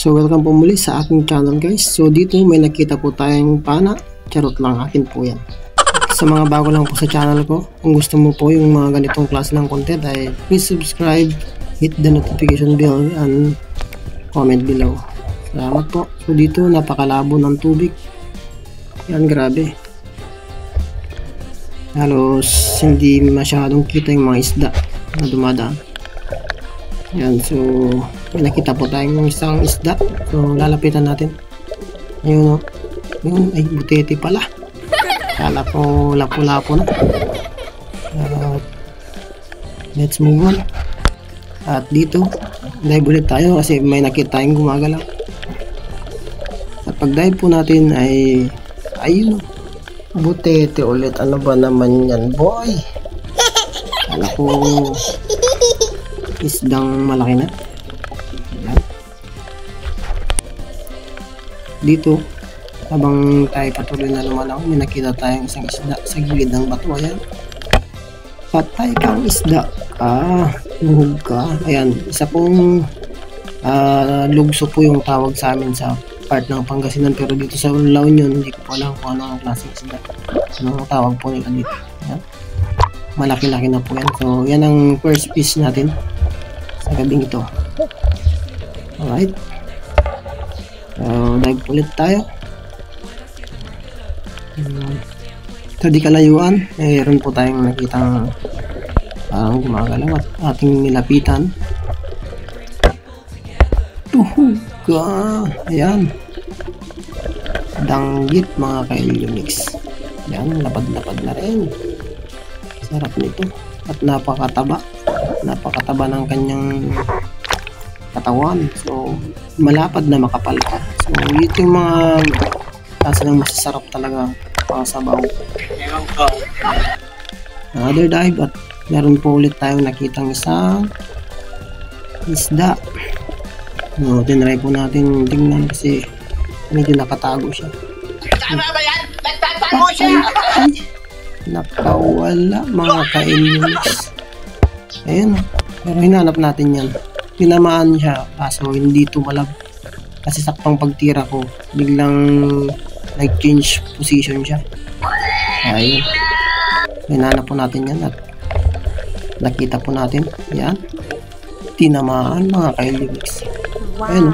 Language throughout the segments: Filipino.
So welcome po muli sa aking channel guys. So dito may nakita po tayong pana. Charot lang, akin po yan. Sa mga bago lang po sa channel ko, kung gusto mo po yung mga ganitong klase ng content ay please subscribe, hit the notification bell and comment below. Salamat po. So dito napakalabo ng tubig. Yan, grabe. Halos hindi masyadong kita yung mga isda na dumadaan. Yan, so may nakita po tayong isang isda. So lalapitan natin. Ayun o. Ayun, ay butete pala. Kala ko lapo-lapo na. Let's move on. At dito dive ulit tayo kasi may nakita tayong gumagalaw. At pag dive po natin ay ayun, butete ulit. Ano ba naman yan, boy? Kala ko isdang malaki na. Ayan. Dito habang tayo patuloy na lumalangoy, may nakita tayong isang isda sa gilid ng bato. Ayan, patay kang isda. Luhog ka. Ayan, isa pong lugso po yung tawag sa amin sa part ng Pangasinan, pero dito sa La Union hindi ko po alam kung ano ang klaseng isda, anong tawag po nila dito. Ayan, malaki-laki na po yan. So yan ang first fish natin sa gabing ito. Alright, so dive ulit tayo. So di kalayuan, mayroon po tayong nakitang gumagalaw at ating nilapitan. Tuhog ka. Ayan, danggit mga ka-Ilumix. Ayan, lapad-lapad na rin. Sarap nito at napakataba ng kanyang katawan. So malapad na makapal pa. So ito yung mga klase ng masasarap talaga pasabaw. Another dive at meron po ulit tayong nakitang isang isda. No, tinry po natin tingnan kasi medyo nakatago siya. Tama ba yan? Nagtatago siya! Ay, nakawala mga ka-Ilumix. Ayun, pero hinanap natin yan. Pinamaan siya kaso hindi tumalab. Kasi saktong pagtira ko biglang nag-change position siya. Ayun, hinanap po natin yan at nakita po natin. Yan, tinamaan mga ka-Ilumix. Wow. Ayun,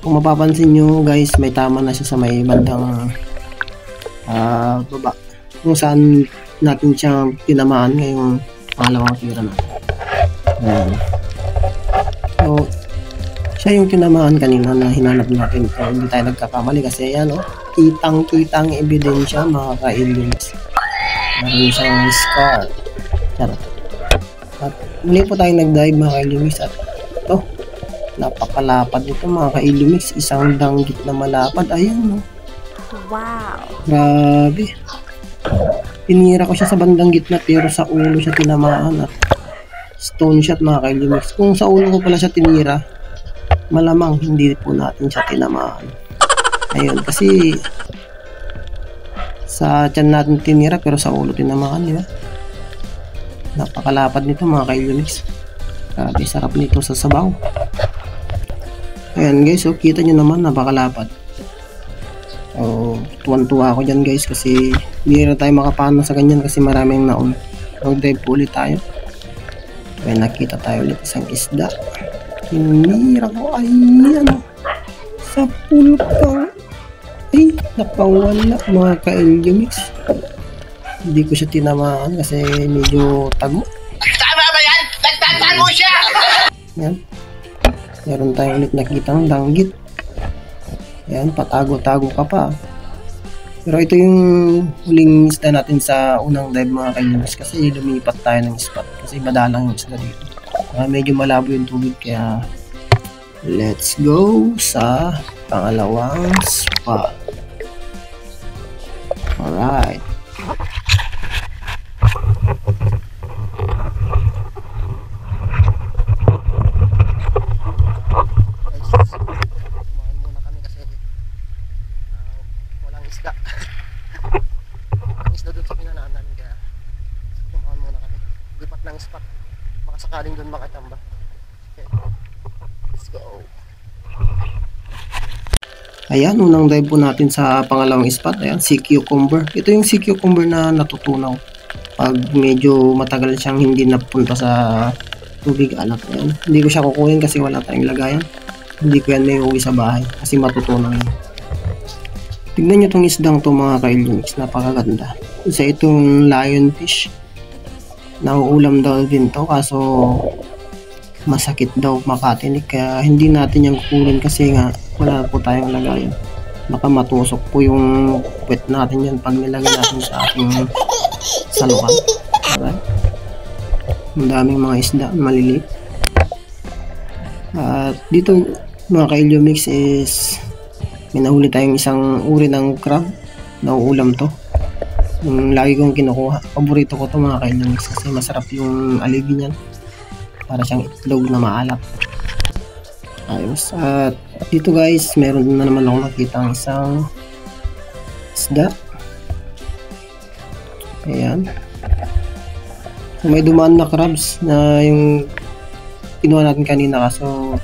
kung mapapansin nyo guys, may tama na siya sa may bandang baba kung saan natin siya tinamaan ngayong pangalawang tira na. Ayan. So siya yung tinamaan kanina na hinanap natin. So hindi tayo nagkakamali kasi yan, kitang ebidensya mga ka-Ilumix. Meron siyang scar. Charot. At muli po tayong nag-dive mga ka-Ilumix at ito, napakalapad nito mga ka-Ilumix. Isang danggit na malapad. Ayan, Wow. grabe. Tinira ko siya sa bandang gitna pero sa ulo siya tinamaan at stone shot mga ka-Ilumix. Kung sa ulo ko pala siya tinira, malamang hindi po natin siya tinamaan. Ayun, kasi sa tiyan natin tinira pero sa ulo tinamaan, di ba? Napakalapad nito mga ka-Ilumix. Grabe, sarap nito sa sabaw. Ayan guys, so kita nyo naman napakalapad. So tuwan-tuwa ako dyan guys kasi hindi na tayo makapano sa ganyan kasi maraming naon. Mag-dive po ulit tayo. Kaya nakita tayo ulit isang isda. Hinira ko ay ano, sa pulkang ay nakawala mga ka-Ilumix. Hindi ko siya tinamaan kasi medyo tago. Tama ba yan? Nagtatago siya! Yan, meron tayong ulit nakitang danggit. Yan, patago-tago ka pa. Pero ito yung huling isda natin sa unang dive mga ka-Ilumix kasi lumipat tayo ng spot kasi madalang yung isda dito. Medyo malabo yung tubig kaya let's go sa pangalawang spot. Alright. Isda. Ang isda dun sa pinanaan namin kaya tumahan muna kami. Lipat ng spot. Baka sakaling dun makatamba. Okay. Let's go. Ayan, unang dive po natin sa pangalawang spot. Ayan, sea cucumber. Ito yung sea cucumber na natutunaw pag medyo matagal siyang hindi napunta sa tubig alat. Ayan, hindi ko siya kukunin kasi wala tayong lagayan. Hindi ko yan may uwi sa bahay kasi matutunaw yan. Tignan nyo itong isdang to mga ka-Ilumix, napakaganda. Isa itong lionfish. Nauulam daw din to kaso masakit daw makatinik kaya hindi natin yung kukunin kasi nga wala po tayong lagayan. Baka matusok po yung puwet natin yan pag nilagay natin sa ating salukan. Alright. Ang daming mga isda, maliliit. At dito mga ka-Ilumix is may nahuli tayong isang uri ng crab. Nauulam to. Yung lagi kong kinukuha. Paborito ko to mga ka-Ilumix kasi masarap yung aligi niyan. Para siyang itlog na maalat. Ayos. At dito guys, meron na naman ako nakita ng isang isda. Ayan. So, may dumaan na crabs na yung kinuha natin kanina kaso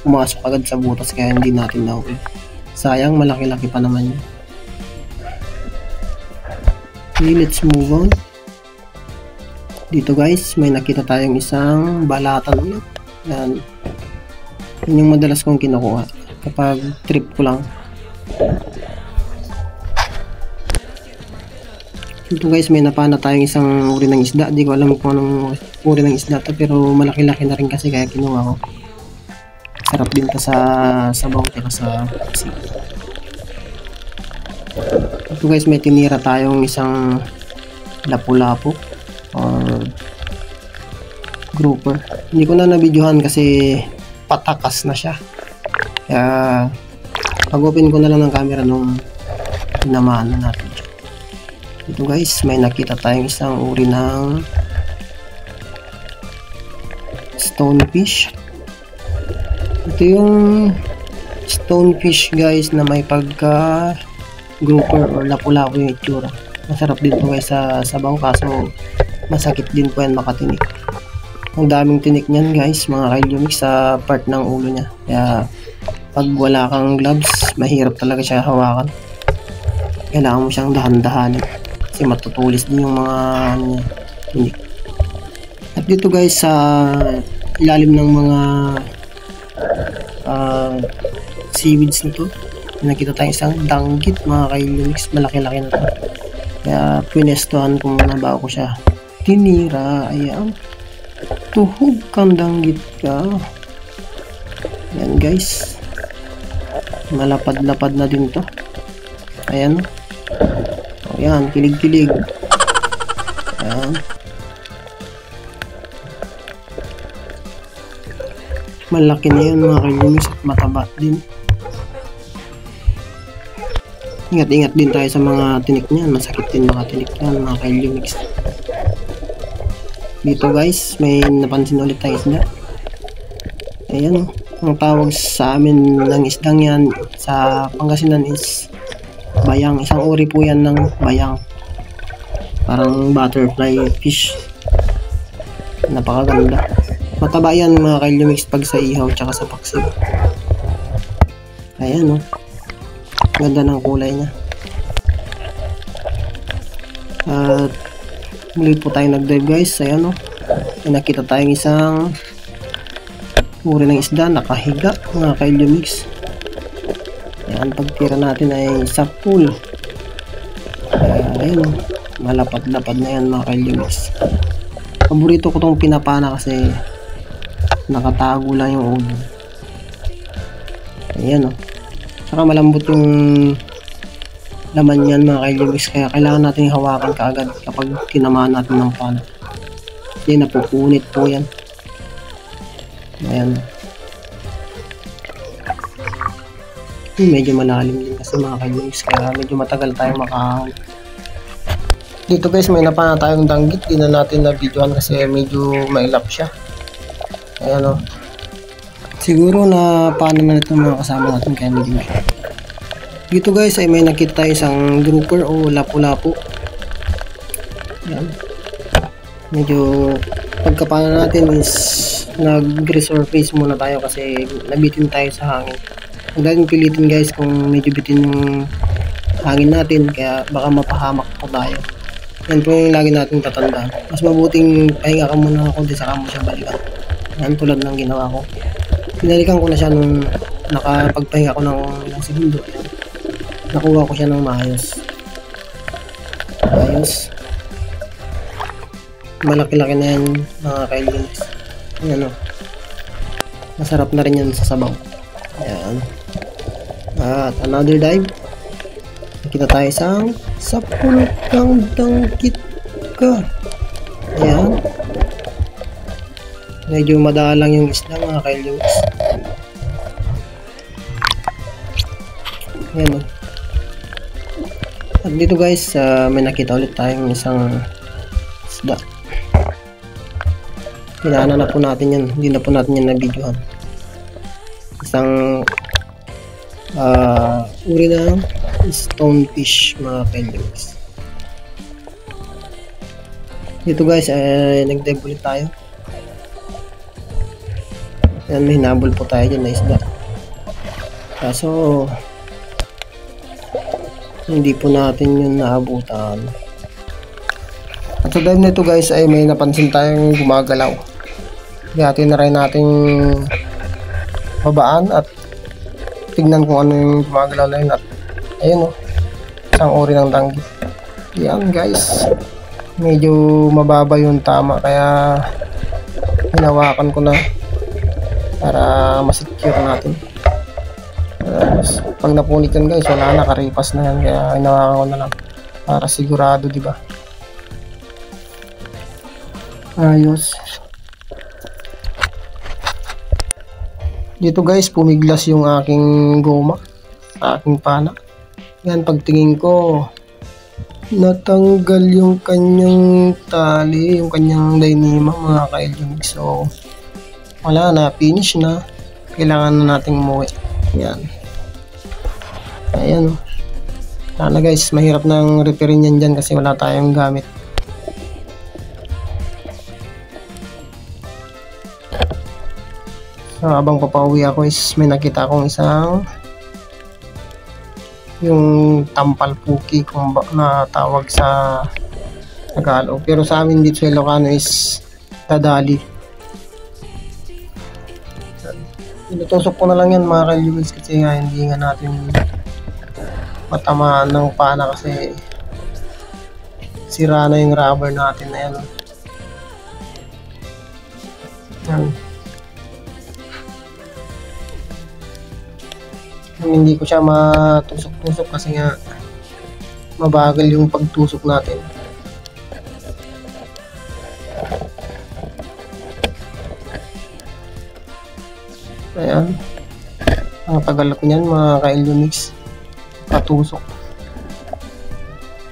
pumasok agad sa butas kaya hindi natin nahuli. Sayang, malaki-laki pa naman yun. Okay, let's move on. Dito guys, may nakita tayong isang balatan ulit. Yan. Yun yung madalas kong kinukuha kapag trip ko lang. Dito guys, may napana tayong isang uri ng isda. Di ko alam kung anong uri ng isda to, pero malaki-laki na rin kasi kaya kinuha ko. Sarap din to sa sabaw at sa sip. Dito guys, may tinira tayong isang lapu-lapu or grouper. Hindi ko na nabidyohan kasi patakas na siya. Kaya pag-open ko na lang ng camera nung tinamaan na natin. Ito guys, may nakita tayong isang uri ng stonefish. Ito yung stonefish guys na may pagka grouper or lapu-lapu yung itsura. Masarap din po guys sa sabaw kaso masakit din po yan makatinik. Ang daming tinik niyan guys mga ka-Ilumix sa part ng ulo niya. Kaya pag wala kang gloves, mahirap talaga siya hawakan. Kailangan mo siyang dahan-dahanin kasi matutulis din yung mga ano niya, tinik. At dito guys sa ilalim ng mga seaweeds nito, nakita tayong isang danggit mga ka-Ilumix. Malaki-laki na to. Kaya pinestuhan ko muna bago ko siya tinira. Ayan, tuhog kang danggit ka. Ayan guys, malapad-lapad na din to. Ayan, ayan, kilig-kilig. Ayan, malaki na yun mga ka-Ilumix at mataba din. Ingat-ingat din tayo sa mga tinik niyan. Masakit din mga tinik yan mga ka-Ilumix. Dito guys, may napansin ulit tayong isda. Ayan, ang tawag sa amin ng isdang yan sa Pangasinan is bayang. Isang uri po yan ng bayang. Parang butterfly fish. Napakaganda. Mataba yan mga ka-Ilumix pag sa ihaw tsaka sa paksiw. Ayan o. Ganda ng kulay niya. At muli po tayo nag-dive guys. Ayan o. May nakita tayong isang uri ng isda nakahiga mga ka-Ilumix. Ayan, pagtira natin ay sa pool. Ayan o. Malapad-lapad na yan mga ka-Ilumix. Paborito ko tong pinapana kasi nakatago lang yung ulo. Ayan o. Saka malambot yung laman yan mga ka-Ilumix, kaya kailangan natin hawakan kaagad kapag tinamaan natin ng pana. Hindi napupunit po yan. Ayan. Medyo malalim din kasi mga ka-Ilumix, kaya medyo matagal tayo makahawak. Dito guys, may napana tayong danggit. Di na natin na videoan kasi medyo mailap siya. Ayan o. Siguro na paano na ito mga kasama natin kaya hindi mo. Dito guys ay may nakita isang grouper o lapu-lapu. Yan. Medyo pagkapana natin is nag-resurface muna tayo kasi nabitin tayo sa hangin. Huwag natin pilitin guys kung medyo bitin yung hangin natin, kaya baka mapahamak pa tayo. Yan po yung lagi natin tatandaan. Mas mabuting pahinga ka muna ako di saka mo siya balikan. Yan tulad ng ginawa ko. Binalikan ko na siya nung nakapagpahinga ko ng ilang segundo. Nakuha ko siya ng maayos. Ayos. Malaki-laki na yan mga kaibigs. Yan o. Masarap na rin yan sa sabaw. Ayan. At another dive. Nakita tayo isang sapulutang dangkit ka. Ayan. Medyo madalang yung isla mga kaibigs. Ayan o. At dito guys, may nakita ulit tayong isang isda. Pinaana na po natin yan. Hindi na po natin yan na-videohan. Isang uri ng stonefish mga kaibigs. Dito guys, nag-dive ulit tayo. Yan, may hinabol po tayo dyan na isda. Kaso hindi po natin yun naabutan. At sa dive nito guys ay may napansin tayong gumagalaw. Kaya tinry nating babaan at tignan kung ano yung gumagalaw na yun. At ayun o, isang uri ng danggit. Yan guys, medyo mababa yung tama kaya hinawakan ko na para masecure natin. Pag napunit yan guys, wala na, karipas na yan, kaya hinawakan ko na lang para sigurado, di ba? Ayos. Dito guys, pumiglas yung aking goma sa aking pana. Yan, pagtingin ko natanggal yung kanyang tali, yung kanyang dynama mga kaibigan. So wala na, finish na, kailangan na nating umuwi. Yan. Ayan. Sana guys, mahirap nang repairin yan dyan kasi wala tayong gamit. So, habang papauwi ako is may nakita akong isang yung tampal puki kung na tawag sa Tagalog. Pero sa amin dito sa Ilocano is dadali. Inutusok ko na lang yan mga kaibigan kasi nga hindi nga natin matamaan ng pana kasi sira na yung rubber natin na yan. Yan. Hindi ko siya matusok-tusok kasi nga mabagal yung pagtusok natin. Ayan. Ang tagal ko niyan mga ka-Ilumix. Patusok.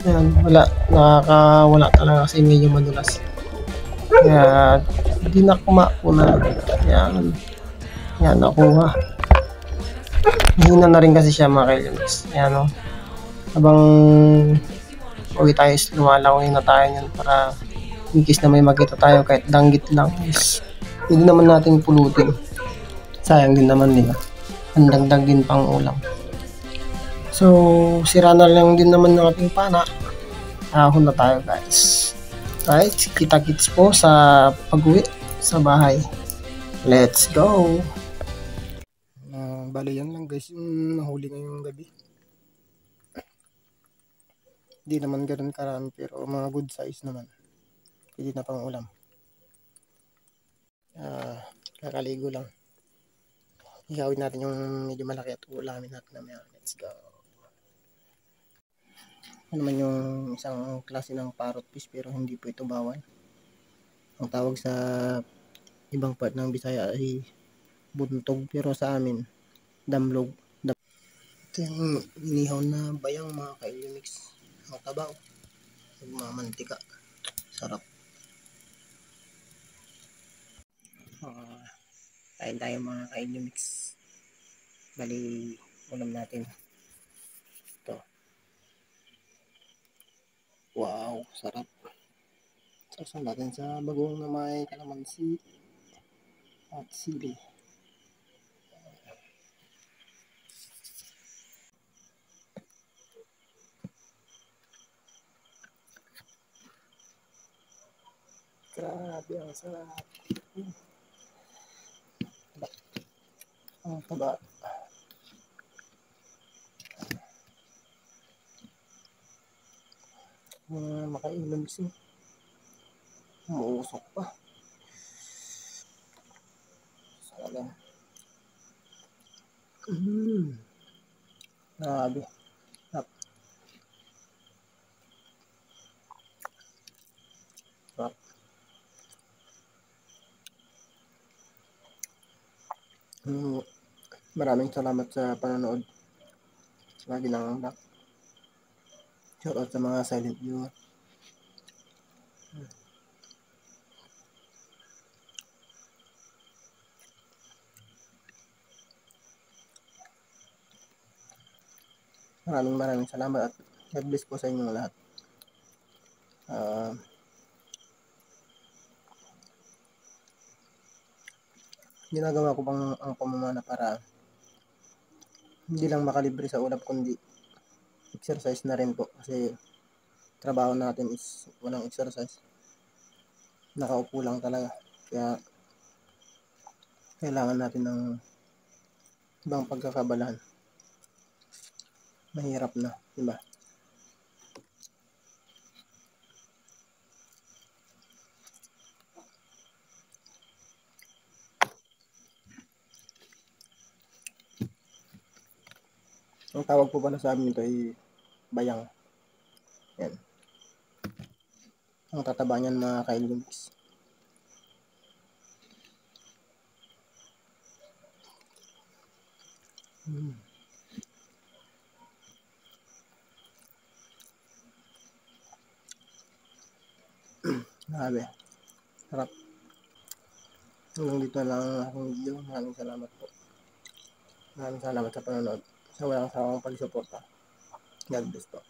Ayan. Nakakawala talaga kasi medyo madulas. Kaya dinakma ko na. Ayan. Ayan, nakuha. Hina na rin kasi siya mga ka-Ilumix. Ayan o. Habang uwi tayo is lumalawin na tayo yan para in case na may makita tayo kahit danggit lang is hindi naman natin pulutin. Sayang din naman nila. Ang dagdag din pang ulam. So, sira na lang din naman ng ating pana. Ahon na tayo guys. Right, kita-kits po sa pag-uwi sa bahay. Let's go! Bali yan lang guys yung nahuli ngayong gabi. Hindi naman ganoon karami pero mga good size naman. Pwede na pang ulam. Kakaligo lang. Igawin natin yung medyo malaki at ulamin natin na let's go. Ano naman yung isang klase ng parrot fish pero hindi po ito bawal. Ang tawag sa ibang part ng Bisaya ay buntog pero sa amin damlog. Ito yung inihaw na bayang mga ka-Ilumix. Ang tabaw. Magmamantika. Sarap. Kain tayo mga ka-Ilumix. Bali ulam natin. Ito. Wow, sarap. Sarap natin sa bagong na may kalamansi. at sili. Grabe ang sarap. Ang taba. Makainom kasi. Umuusok pa. Sana. Grabe. Sarap. Sarap. Maraming salamat sa panonood. Lagi lang back. Shoutout sa mga silent viewer. Maraming salamat at God bless po sa inyong lahat. Ginagawa ko pang ang pamamana para hindi lang makalibre sa ulap kundi exercise na rin po kasi trabaho natin is walang exercise. Nakaupo lang talaga. Kaya kailangan natin ng ibang pagkakabalahan. Mahirap na, diba? Ang tawag po pala sa amin ito ay bayang. Yan. Ang tataba niyan mga kailunix. Grabe. Sarap. Hanggang dito lang ang aking video. Maraming salamat po. Maraming salamat sa panonood. Sa walang sawang pagsuporta. God bless po.